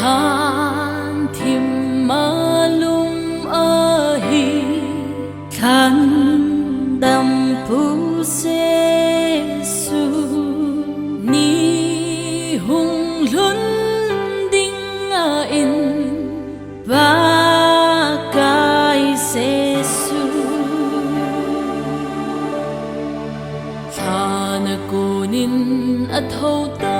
than thìm mơ lum ơ hi than đầm pu se su ni hung lun ding a in ba kai se su thana kunin a thâu ta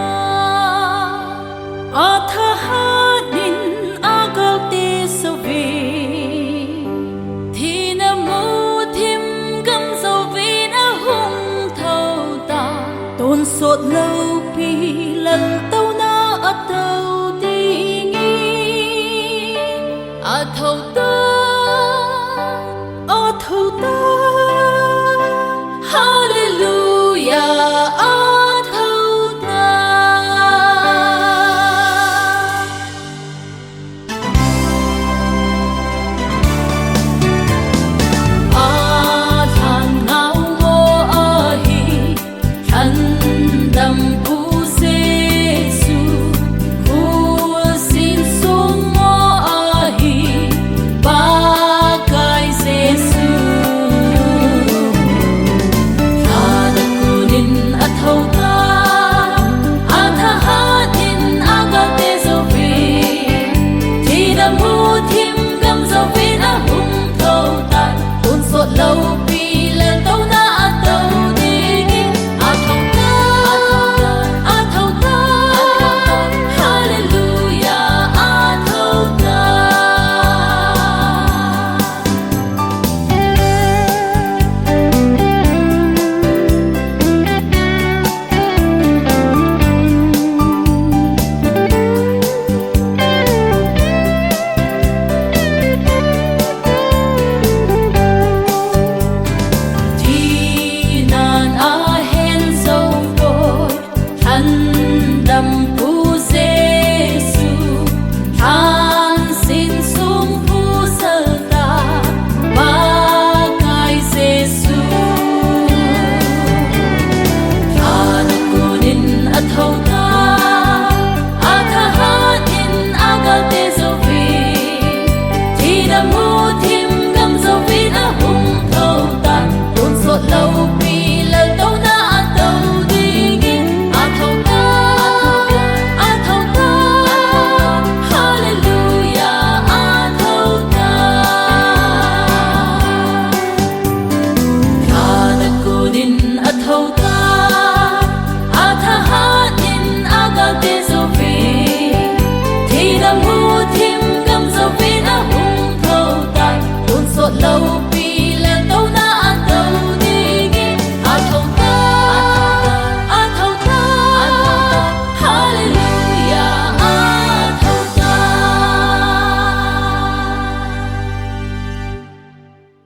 a tha hanin a gal ti so vi thi na mu thim gam so vi na hung thâu ta tôn sốt lâu pi